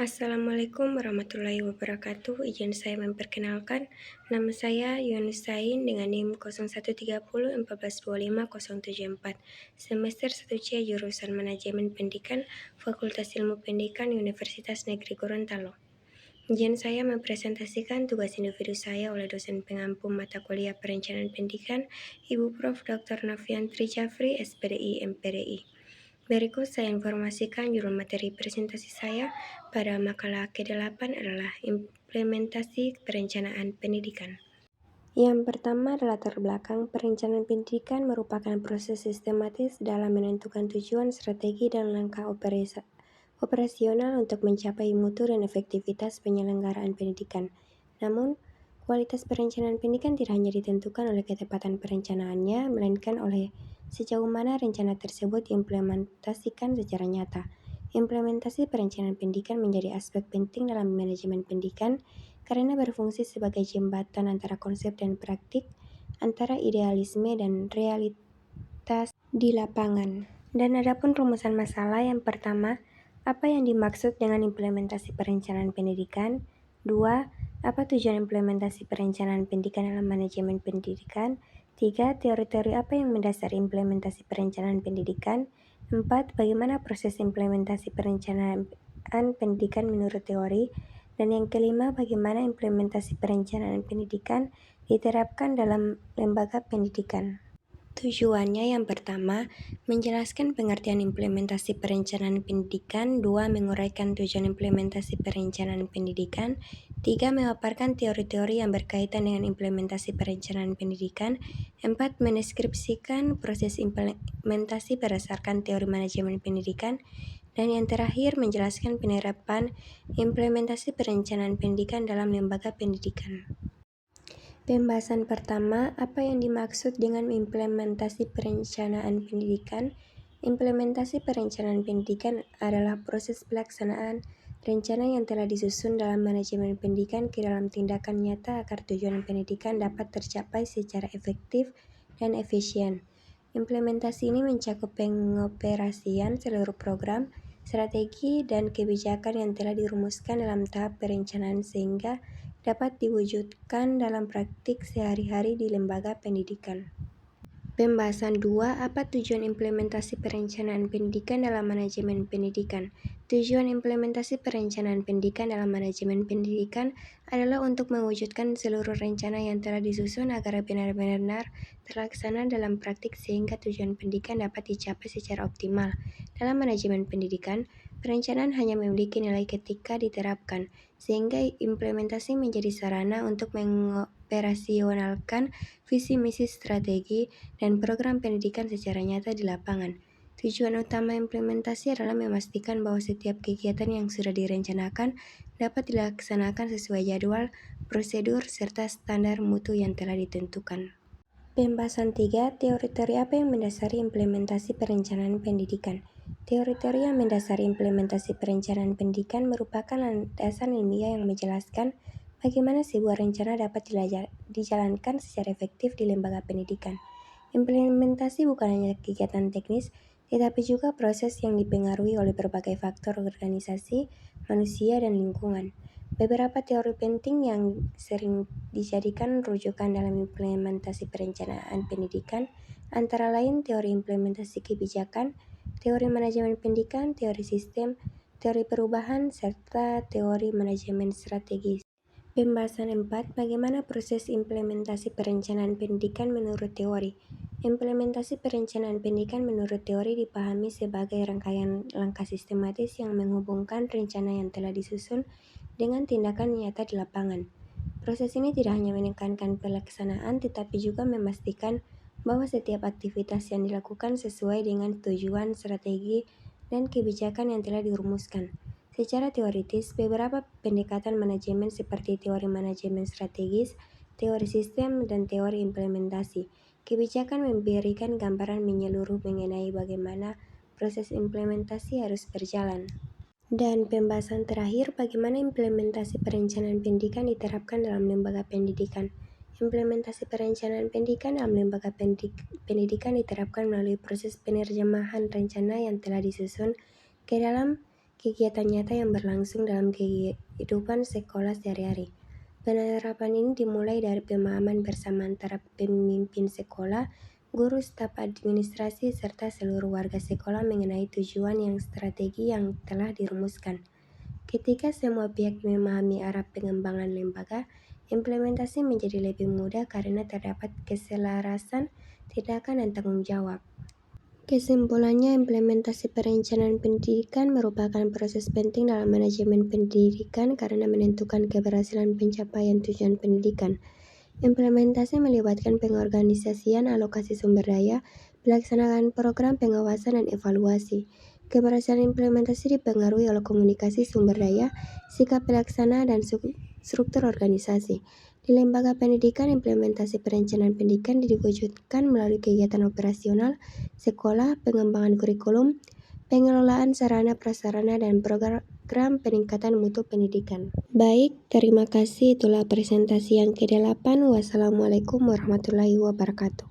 Assalamualaikum warahmatullahi wabarakatuh. Izin saya memperkenalkan, nama saya Yunusain dengan NIM 0130142504, semester 1C jurusan Manajemen Pendidikan, Fakultas Ilmu Pendidikan Universitas Negeri Gorontalo. Izin saya mempresentasikan tugas individu saya oleh dosen pengampu mata kuliah Perencanaan Pendidikan, Ibu Prof. Dr. Noviantri Jafri, SPDI, MPDI. Berikut saya informasikan judul materi presentasi saya pada makalah ke-8 adalah implementasi perencanaan pendidikan. Yang pertama adalah latar belakang. Perencanaan pendidikan merupakan proses sistematis dalam menentukan tujuan, strategi, dan langkah operasional untuk mencapai mutu dan efektivitas penyelenggaraan pendidikan. Namun, kualitas perencanaan pendidikan tidak hanya ditentukan oleh ketepatan perencanaannya, melainkan oleh sejauh mana rencana tersebut diimplementasikan secara nyata. Implementasi perencanaan pendidikan menjadi aspek penting dalam manajemen pendidikan karena berfungsi sebagai jembatan antara konsep dan praktik, antara idealisme dan realitas di lapangan. Dan adapun rumusan masalah yang pertama, apa yang dimaksud dengan implementasi perencanaan pendidikan? 2. Apa tujuan implementasi perencanaan pendidikan dalam manajemen pendidikan? 3. Teori-teori apa yang mendasari implementasi perencanaan pendidikan? 4. Bagaimana proses implementasi perencanaan pendidikan menurut teori? Dan yang kelima, bagaimana implementasi perencanaan pendidikan diterapkan dalam lembaga pendidikan? Tujuannya yang pertama, menjelaskan pengertian implementasi perencanaan pendidikan. 2. Menguraikan tujuan implementasi perencanaan pendidikan. 3. Memaparkan teori-teori yang berkaitan dengan implementasi perencanaan pendidikan. 4. Mendeskripsikan proses implementasi berdasarkan teori manajemen pendidikan. Dan yang terakhir, menjelaskan penerapan implementasi perencanaan pendidikan dalam lembaga pendidikan. Pembahasan pertama, apa yang dimaksud dengan implementasi perencanaan pendidikan? Implementasi perencanaan pendidikan adalah proses pelaksanaan rencana yang telah disusun dalam manajemen pendidikan ke dalam tindakan nyata agar tujuan pendidikan dapat tercapai secara efektif dan efisien. Implementasi ini mencakup pengoperasian seluruh program, strategi, dan kebijakan yang telah dirumuskan dalam tahap perencanaan sehingga dapat diwujudkan dalam praktik sehari-hari di lembaga pendidikan. Pembahasan 2. Apa tujuan implementasi perencanaan pendidikan dalam manajemen pendidikan? Tujuan implementasi perencanaan pendidikan dalam manajemen pendidikan adalah untuk mewujudkan seluruh rencana yang telah disusun agar benar-benar terlaksana dalam praktik sehingga tujuan pendidikan dapat dicapai secara optimal. Dalam manajemen pendidikan, perencanaan hanya memiliki nilai ketika diterapkan, sehingga implementasi menjadi sarana untuk mengoperasionalkan visi misi strategi dan program pendidikan secara nyata di lapangan. Tujuan utama implementasi adalah memastikan bahwa setiap kegiatan yang sudah direncanakan dapat dilaksanakan sesuai jadwal, prosedur, serta standar mutu yang telah ditentukan. Pembahasan 3. Teori-teori apa yang mendasari implementasi perencanaan pendidikan? Teori-teori yang mendasari implementasi perencanaan pendidikan merupakan landasan ilmiah yang menjelaskan bagaimana sebuah rencana dapat dijalankan secara efektif di lembaga pendidikan. Implementasi bukan hanya kegiatan teknis, tetapi juga proses yang dipengaruhi oleh berbagai faktor organisasi, manusia, dan lingkungan. Beberapa teori penting yang sering dijadikan rujukan dalam implementasi perencanaan pendidikan antara lain teori implementasi kebijakan, teori manajemen pendidikan, teori sistem, teori perubahan, serta teori manajemen strategis. Pembahasan 4. Bagaimana proses implementasi perencanaan pendidikan menurut teori? Implementasi perencanaan pendidikan menurut teori dipahami sebagai rangkaian langkah sistematis yang menghubungkan rencana yang telah disusun dengan tindakan nyata di lapangan. Proses ini tidak hanya menekankan pelaksanaan, tetapi juga memastikan bahwa setiap aktivitas yang dilakukan sesuai dengan tujuan, strategi, dan kebijakan yang telah dirumuskan. Secara teoritis, beberapa pendekatan manajemen seperti teori manajemen strategis, teori sistem, dan teori implementasi kebijakan memberikan gambaran menyeluruh mengenai bagaimana proses implementasi harus berjalan. Dan pembahasan terakhir, bagaimana implementasi perencanaan pendidikan diterapkan dalam lembaga pendidikan. Implementasi perencanaan pendidikan dalam lembaga pendidikan diterapkan melalui proses penerjemahan rencana yang telah disusun ke dalam kegiatan nyata yang berlangsung dalam kehidupan sekolah sehari-hari. Penerapan ini dimulai dari pemahaman bersama antara pemimpin sekolah, guru, staf administrasi, serta seluruh warga sekolah mengenai tujuan yang strategi yang telah dirumuskan. Ketika semua pihak memahami arah pengembangan lembaga, implementasi menjadi lebih mudah karena terdapat keselarasan, tindakan, dan tanggung jawab. Kesimpulannya, implementasi perencanaan pendidikan merupakan proses penting dalam manajemen pendidikan karena menentukan keberhasilan pencapaian tujuan pendidikan. Implementasi melibatkan pengorganisasian alokasi sumber daya, pelaksanaan program pengawasan dan evaluasi. Keberhasilan implementasi dipengaruhi oleh komunikasi sumber daya, sikap pelaksana, dan struktur organisasi. Di lembaga pendidikan, implementasi perencanaan pendidikan diwujudkan melalui kegiatan operasional sekolah, pengembangan kurikulum, pengelolaan sarana prasarana, dan program peningkatan mutu pendidikan. Baik, terima kasih. Itulah presentasi yang ke-8. Wassalamualaikum warahmatullahi wabarakatuh.